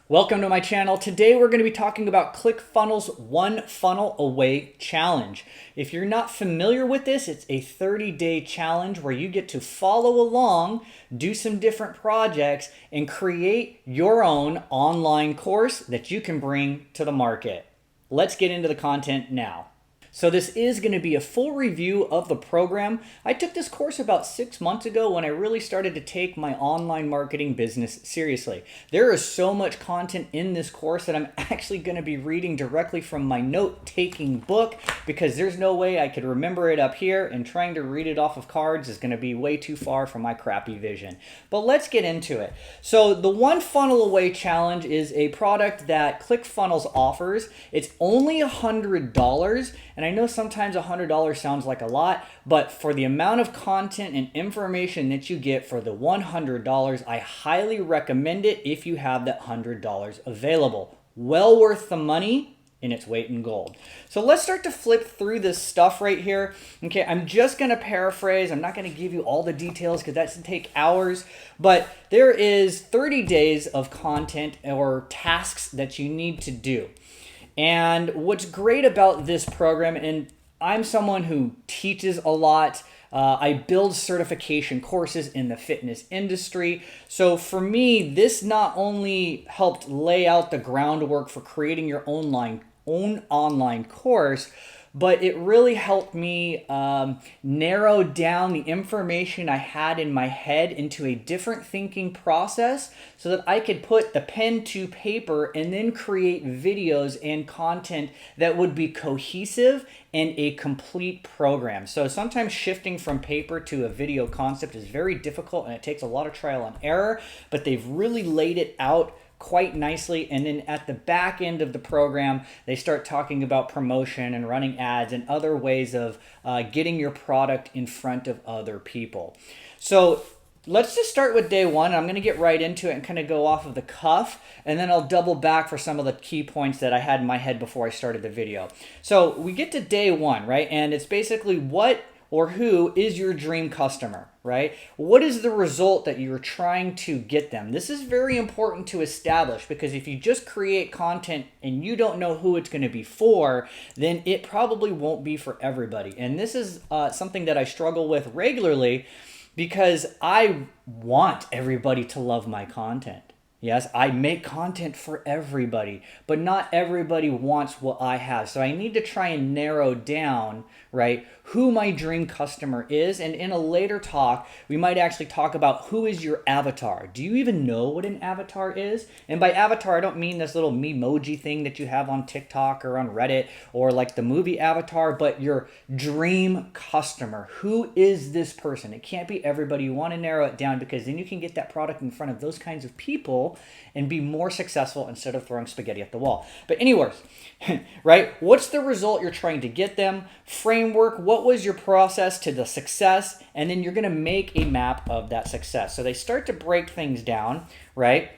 Welcome to my channel. Today we're going to be talking about Clickfunnels One Funnel Away Challenge. If you're not familiar with this, it's a 30-day challenge where you get to follow along, do some different projects, and create your own online course that you can bring to the market. Let's get into the content now. So this is going to be a full review of the program. I took this course about 6 months ago when I really started to take my online marketing business seriously. There is so much content in this course that I'm actually going to be reading directly from my note-taking book because there's no way I could remember it up here, and trying to read it off of cards is going to be way too far from my crappy vision. But let's get into it. So the One Funnel Away Challenge is a product that Clickfunnels offers. It's only $100. And I know sometimes $100 sounds like a lot, but for the amount of content and information that you get for the $100, I highly recommend it if you have that $100 available. Well worth the money in its weight in gold. So let's start to flip through this stuff right here. Okay, I'm just going to paraphrase. I'm not going to give you all the details because that's going to take hours, but there is 30 days of content or tasks that you need to do. And what's great about this program, and I'm someone who teaches a lot, I build certification courses in the fitness industry. So for me, this not only helped lay out the groundwork for creating your own online course, but it really helped me narrow down the information I had in my head into a different thinking process so that I could put the pen to paper and then create videos and content that would be cohesive and a complete program. So sometimes shifting from paper to a video concept is very difficult and it takes a lot of trial and error, but they've really laid it out quite nicely. And then at the back end of the program, they start talking about promotion and running ads and other ways of getting your product in front of other people. So let's just start with day one. I'm going to get right into it and kind of go off of the cuff, and then I'll double back for some of the key points that I had in my head before I started the video. So we get to day one, right? And it's basically what or who is your dream customer, right? What is the result that you're trying to get them? This is very important to establish because if you just create content and you don't know who it's going to be for, then it probably won't be for everybody. And this is something that I struggle with regularly because I want everybody to love my content. Yes, I make content for everybody, but not everybody wants what I have. So I need to try and narrow down, right, who my dream customer is. And in a later talk, we might actually talk about who is your avatar. Do you even know what an avatar is? And by avatar, I don't mean this little memoji thing that you have on TikTok or on Reddit or like the movie Avatar, but your dream customer. Who is this person? It can't be everybody. You want to narrow it down because then you can get that product in front of those kinds of people and be more successful instead of throwing spaghetti at the wall. But anyways, right? What's the result you're trying to get them? Framework, what was your process to the success? And then you're going to make a map of that success. So they start to break things down, right?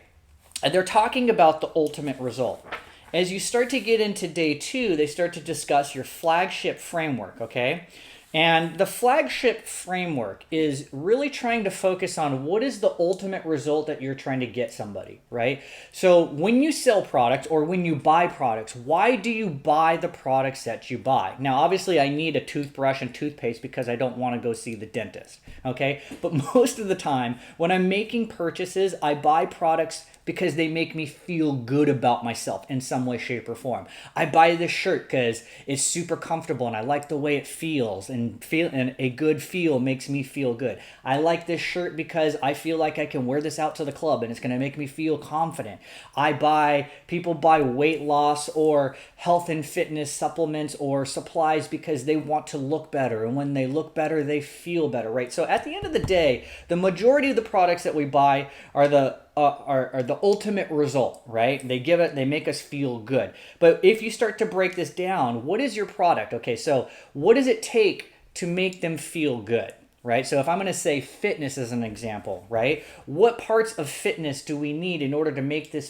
And they're talking about the ultimate result. As you start to get into day two, they start to discuss your flagship framework, okay? And the flagship framework is really trying to focus on what is the ultimate result that you're trying to get somebody, right? So when you sell products or when you buy products, why do you buy the products that you buy? Now, obviously, I need a toothbrush and toothpaste because I don't want to go see the dentist, okay? But most of the time, when I'm making purchases, I buy products because they make me feel good about myself in some way, shape, or form. I buy this shirt because it's super comfortable and I like the way it feels, and a good feel makes me feel good. I like this shirt because I feel like I can wear this out to the club and it's going to make me feel confident. People buy weight loss or health and fitness supplements or supplies because they want to look better, and when they look better, they feel better, right? So at the end of the day, the majority of the products that we buy are the ultimate result, right? They make us feel good. But if you start to break this down, what is your product? Okay, so what does it take to make them feel good, right? So if I'm going to say fitness as an example, right? What parts of fitness do we need in order to make this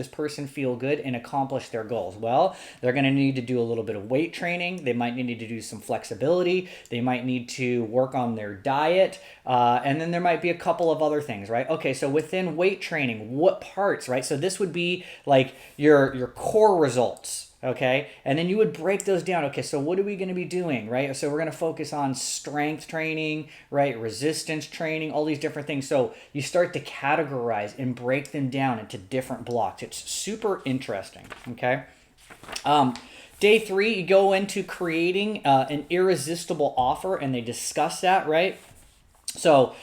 person feel good and accomplish their goals? Well, they're going to need to do a little bit of weight training. They might need to do some flexibility. They might need to work on their diet. And then there might be a couple of other things, right? Okay, so within weight training, what parts, right? So this would be like your core results. Okay, and then you would break those down. Okay, so what are we going to be doing, right? So we're going to focus on strength training, right? Resistance training, all these different things. So you start to categorize and break them down into different blocks. It's super interesting, okay? Day 3, you go into creating an irresistible offer, and they discuss that, right? So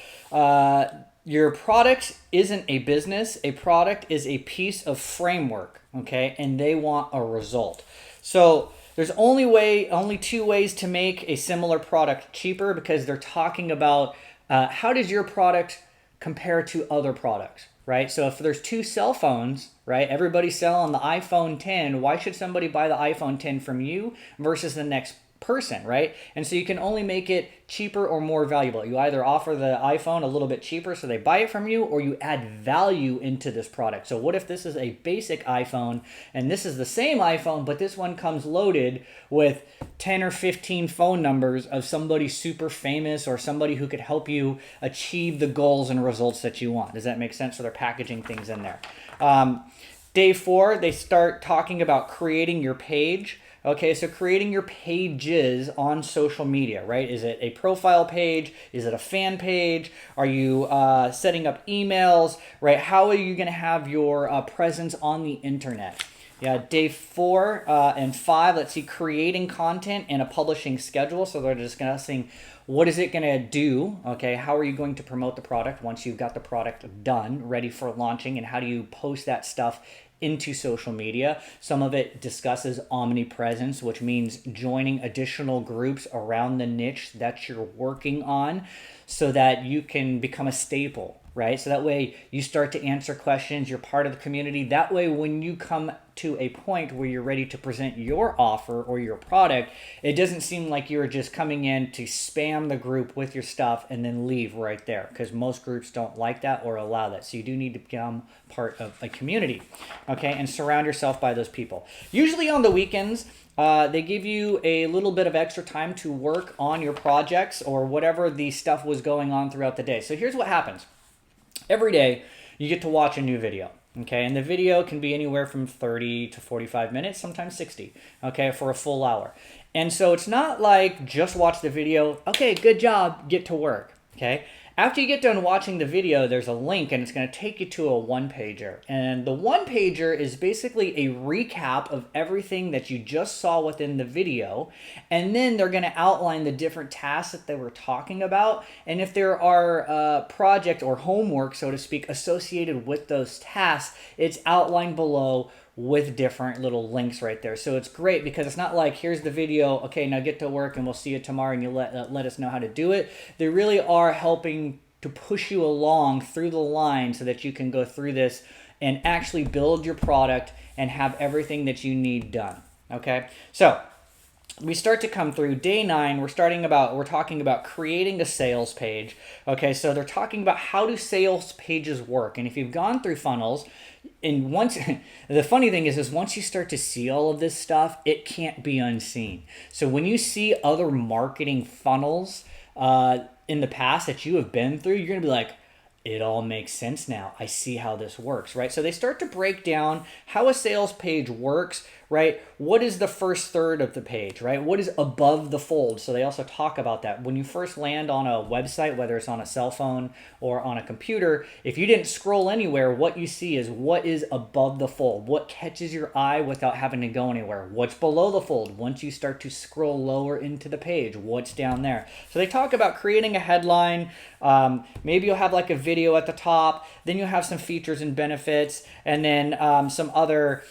your product isn't a business. A product is a piece of framework, okay? And they want a result. So there's only 2 ways to make a similar product cheaper, because they're talking about how does your product compare to other products, right? So if there's 2 cell phones, right, everybody's selling the iPhone 10, why should somebody buy the iPhone 10 from you versus the next person, right? And so you can only make it cheaper or more valuable. You either offer the iPhone a little bit cheaper so they buy it from you, or you add value into this product. So what if this is a basic iPhone and this is the same iPhone, but this one comes loaded with 10 or 15 phone numbers of somebody super famous or somebody who could help you achieve the goals and results that you want? Does that make sense? So they're packaging things in there. Day 4, they start talking about creating your page. Okay, so creating your pages on social media, right? Is it a profile page? Is it a fan page? Are you setting up emails, right? How are you going to have your presence on the internet? Yeah, day 4 and 5, let's see, creating content and a publishing schedule. So they're discussing what is it going to do, okay? How are you going to promote the product once you've got the product done, ready for launching, and how do you post that stuff into social media? Some of it discusses omnipresence, which means joining additional groups around the niche that you're working on so that you can become a staple, right? So that way you start to answer questions, you're part of the community. That way when you come to a point where you're ready to present your offer or your product, it doesn't seem like you're just coming in to spam the group with your stuff and then leave right there, because most groups don't like that or allow that. So you do need to become part of a community, okay, and surround yourself by those people. Usually on the weekends, they give you a little bit of extra time to work on your projects or whatever the stuff was going on throughout the day. So here's what happens. Every day, you get to watch a new video. Okay, and the video can be anywhere from 30 to 45 minutes, sometimes 60, okay, for a full hour. And so it's not like just watch the video, okay, good job, get to work, okay? After you get done watching the video, there's a link and it's going to take you to a one-pager. And the one-pager is basically a recap of everything that you just saw within the video. And then they're going to outline the different tasks that they were talking about. And if there are project or homework, so to speak, associated with those tasks, it's outlined below with different little links right there. So it's great because it's not like, here's the video, okay, now get to work and we'll see you tomorrow and you let us know how to do it. They really are helping to push you along through the line so that you can go through this and actually build your product and have everything that you need done, okay? So we start to come through day 9. We're talking about creating a sales page. Okay, so they're talking about how do sales pages work. And if you've gone through funnels, and once the funny thing is once you start to see all of this stuff, it can't be unseen. So when you see other marketing funnels in the past that you have been through, you're gonna be like, it all makes sense now. I see how this works, right? So they start to break down how a sales page works, right? What is the first third of the page, right? What is above the fold? So they also talk about that. When you first land on a website, whether it's on a cell phone or on a computer, if you didn't scroll anywhere, what you see is what is above the fold, what catches your eye without having to go anywhere, what's below the fold. Once you start to scroll lower into the page, what's down there. So they talk about creating a headline. Maybe you'll have like a video at the top, then you'll have some features and benefits, and then some other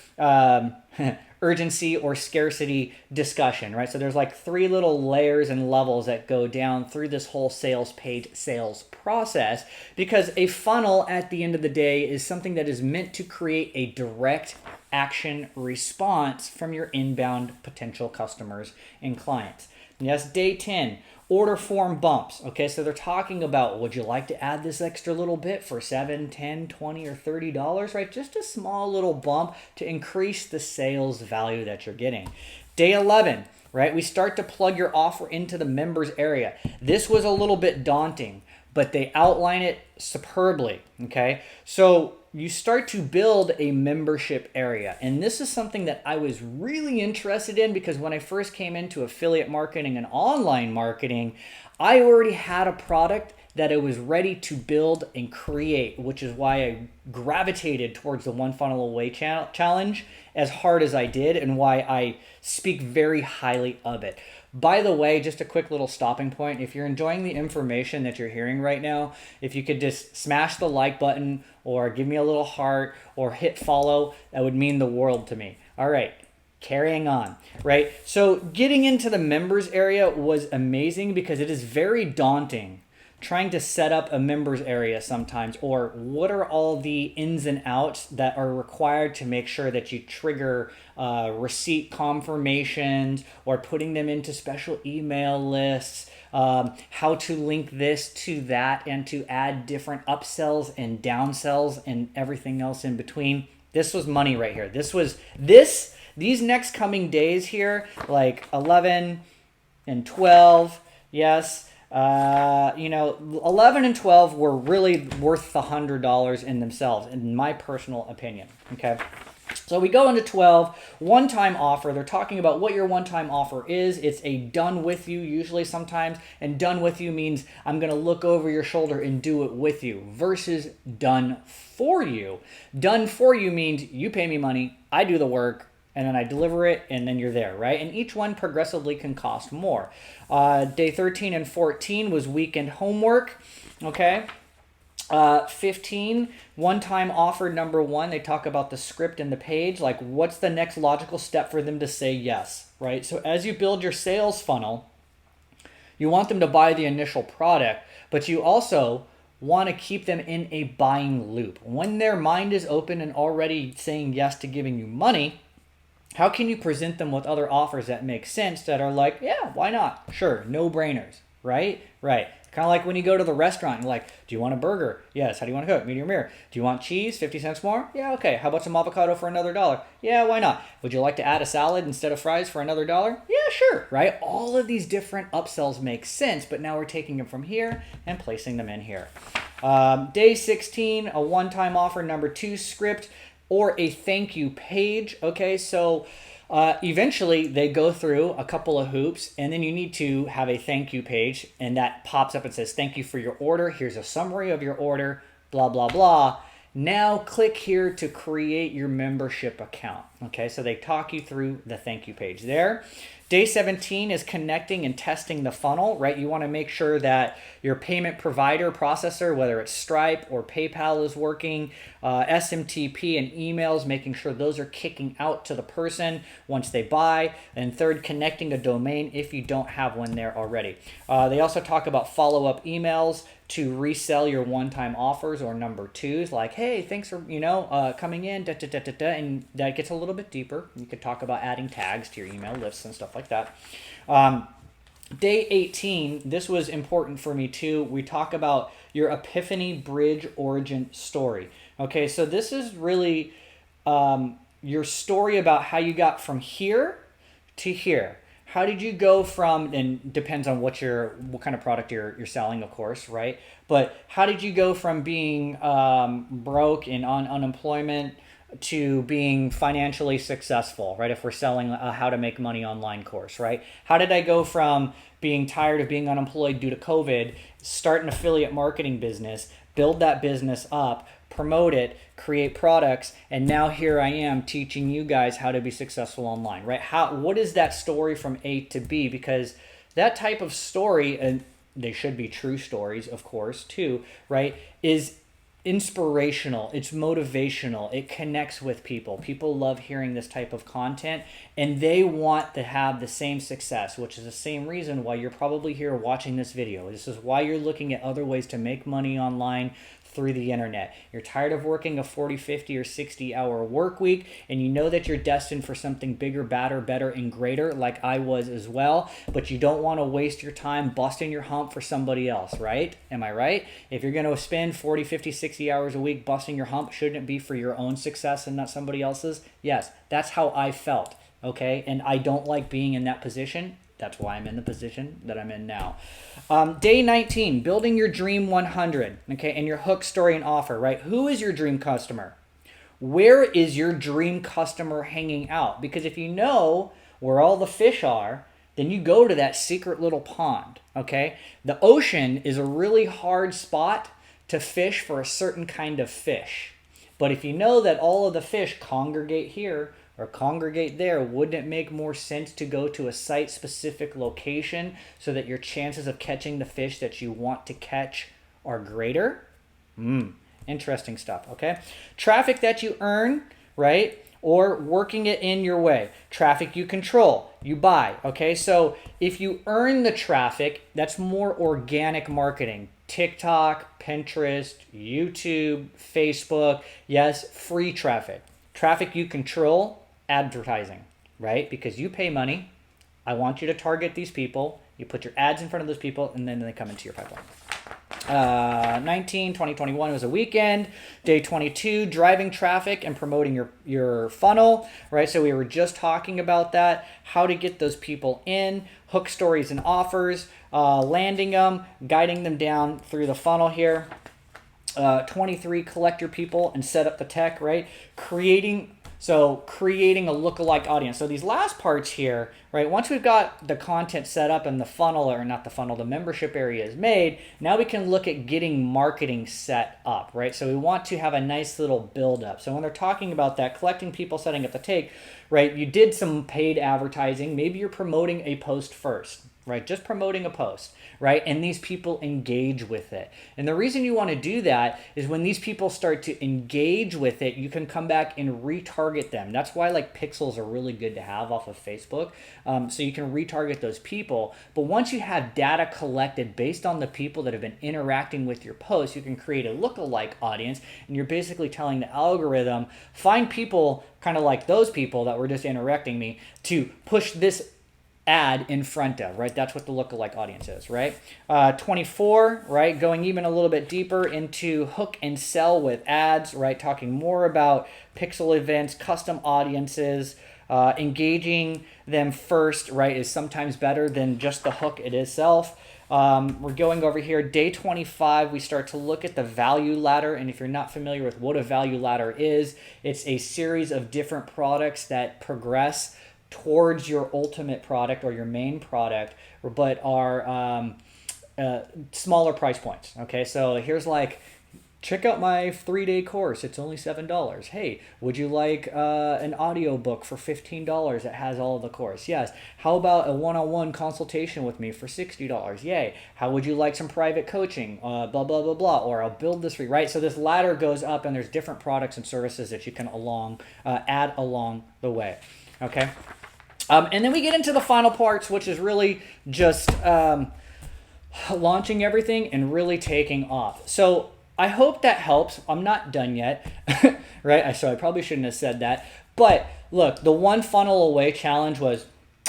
urgency or scarcity discussion, right? So there's like 3 little layers and levels that go down through this whole sales page sales process, because a funnel at the end of the day is something that is meant to create a direct action response from your inbound potential customers and clients. Yes, day 10, order form bumps. Okay, so they're talking about, would you like to add this extra little bit for $7, $10, $20, or $30, right? Just a small little bump to increase the sales value that you're getting. Day 11, right? We start to plug your offer into the members area. This was a little bit daunting, but they outline it superbly, okay? So you start to build a membership area. And this is something that I was really interested in because when I first came into affiliate marketing and online marketing, I already had a product that I was ready to build and create, which is why I gravitated towards the One Funnel Away challenge as hard as I did and why I speak very highly of it. By the way, just a quick little stopping point. If you're enjoying the information that you're hearing right now, if you could just smash the like button or give me a little heart or hit follow, that would mean the world to me. All right, carrying on, right? So getting into the members area was amazing because it is very daunting trying to set up a members area sometimes, or what are all the ins and outs that are required to make sure that you trigger receipt confirmations or putting them into special email lists, how to link this to that and to add different upsells and downsells and everything else in between. This was money right here. These next coming days here, like 11 and 12, yes, 11 and 12 were really worth the $100 in themselves, in my personal opinion. Okay. So we go into 12, one-time offer. They're talking about what your one-time offer is. It's a done with you, usually sometimes. And done with you means I'm going to look over your shoulder and do it with you versus done for you. Done for you means you pay me money, I do the work, and then I deliver it, and then you're there, right? And each one progressively can cost more. Day 13 and 14 was weekend homework, okay? 15, one-time offer number 1. They talk about the script and the page, like what's the next logical step for them to say yes, right? So as you build your sales funnel, you want them to buy the initial product, but you also want to keep them in a buying loop. When their mind is open and already saying yes to giving you money, how can you present them with other offers that make sense that are like, yeah, why not? Sure, no brainers, right? Right. Kind of like when you go to the restaurant, you're like, do you want a burger? Yes. How do you want to cook? Medium rare. Do you want cheese? 50 cents more? Yeah, okay. How about some avocado for another $1? Yeah, why not? Would you like to add a salad instead of fries for another $1? Yeah, sure, right? All of these different upsells make sense, but now we're taking them from here and placing them in here. Day 16, a one-time offer number 2 script, or a thank you page. Okay, so eventually they go through a couple of hoops and then you need to have a thank you page and that pops up and says, thank you for your order. Here's a summary of your order, blah, blah, blah. Now click here to create your membership account. Okay, so they talk you through the thank you page there. Day 17 is connecting and testing the funnel, right? You want to make sure that your payment provider processor, whether it's Stripe or PayPal, is working, SMTP and emails, making sure those are kicking out to the person once they buy. And third, connecting a domain if you don't have one there already. They also talk about follow-up emails to resell your one-time offers or number 2s, like, hey, thanks for coming in, and that gets a little bit deeper. You could talk about adding tags to your email lists and stuff like that. Day 18, this was important for me too. We talk about your epiphany bridge origin story. Okay, so this is really your story about how you got from here to here. How did you go from, and depends on what kind of product you're selling, of course, right? But how did you go from being broke and on unemployment to being financially successful, right? If we're selling a how to make money online course, right? How did I go from being tired of being unemployed due to COVID, start an affiliate marketing business, build that business up, promote it, create products, and now here I am teaching you guys how to be successful online, right? What is that story from A to B? Because that type of story, and they should be true stories, of course, too, right, is inspirational, it's motivational, it connects with people. People love hearing this type of content and they want to have the same success, which is the same reason why you're probably here watching this video. This is why you're looking at other ways to make money online through the internet. You're tired of working a 40, 50, or 60-hour work week, and you know that you're destined for something bigger, badder, better, and greater, like I was as well, but you don't want to waste your time busting your hump for somebody else, right? Am I right? If you're going to spend 40, 50, 60 hours a week busting your hump, shouldn't it be for your own success and not somebody else's? Yes, that's how I felt, okay? And I don't like being in that position. That's why I'm in the position that I'm in now. Day 19, building your dream 100, okay, and your hook, story, and offer, right? Who is your dream customer? Where is your dream customer hanging out? Because if you know where all the fish are, then you go to that secret little pond, okay? The ocean is a really hard spot to fish for a certain kind of fish. But if you know that all of the fish congregate here, or congregate there, wouldn't it make more sense to go to a site-specific location so that your chances of catching the fish that you want to catch are greater? Interesting stuff, okay? Traffic that you earn, right? Or working it in your way. Traffic you control, you buy, okay? So if you earn the traffic, that's more organic marketing. TikTok, Pinterest, YouTube, Facebook, yes, free traffic. Traffic you control, advertising, right? Because you pay money. I want you to target these people. You put your ads in front of those people, and then they come into your pipeline. 2021 was a weekend. Day 22, driving traffic and promoting your funnel, right? So we were just talking about that, how to get those people in, hook, stories, and offers, landing them, guiding them down through the funnel here. 23, collect your people and set up the tech, right? Creating a lookalike audience. So these last parts here, right? Once we've got the content set up and the funnel, or not the funnel, the membership area is made, now we can look at getting marketing set up, right? So we want to have a nice little build up. So when they're talking about that, collecting people, setting up the take, right? You did some paid advertising. Maybe you're promoting a post first, right? Just promoting a post, right? And these people engage with it. And the reason you want to do that is when these people start to engage with it, you can come back and retarget them. That's why like pixels are really good to have off of Facebook. So you can retarget those people. But once you have data collected based on the people that have been interacting with your post, you can create a lookalike audience. And you're basically telling the algorithm, find people kind of like those people that were just interacting me to push this ad in front of, right? That's what the lookalike audience is, right? 24, right? Going even a little bit deeper into hook and sell with ads, right? Talking more about pixel events, custom audiences, engaging them first, right? Is sometimes better than just the hook itself. We're going over here, day 25, we start to look at the value ladder. And if you're not familiar with what a value ladder is, it's a series of different products that progress towards your ultimate product or your main product, but are smaller price points. Okay, so here's like, check out my 3-day course. It's only $7. Hey, would you like an audio book for $15 that has all of the course? Yes. How about a one-on-one consultation with me for $60? Yay. How would you like some private coaching? Blah, blah, blah, blah. Or I'll build this for you, right? So this ladder goes up and there's different products and services that you can add along the way. Okay. And then we get into the final parts, which is really just launching everything and really taking off. So I hope that helps. I'm not done yet, right? So I probably shouldn't have said that. But look, the one funnel away challenge was,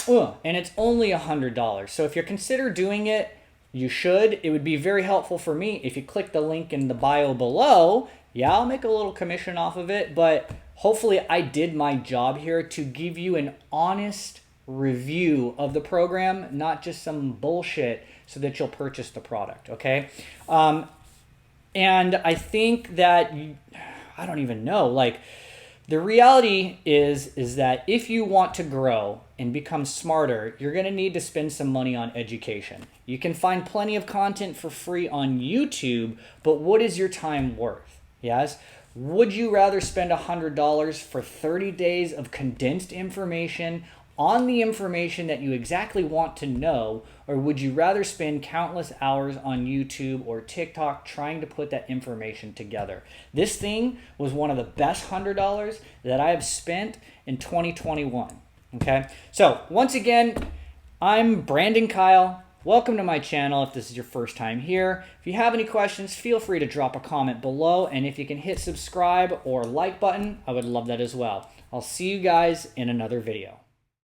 and it's only $100. So if you're consider doing it, you should. It would be very helpful for me if you click the link in the bio below. Yeah, I'll make a little commission off of it, but hopefully I did my job here to give you an honest review of the program, not just some bullshit, so that you'll purchase the product, okay? And I think that, I don't even know, like, the reality is that if you want to grow and become smarter, you're going to need to spend some money on education. You can find plenty of content for free on YouTube, but what is your time worth? Yes? Would you rather spend $100 for 30 days of condensed information on the information that you exactly want to know, or would you rather spend countless hours on YouTube or TikTok trying to put that information together? This thing was one of the best $100 that I have spent in 2021. Okay, so once again, I'm Brandon Kyle. Welcome to my channel if this is your first time here. If you have any questions, feel free to drop a comment below, and if you can hit subscribe or like button, I would love that as well. I'll see you guys in another video.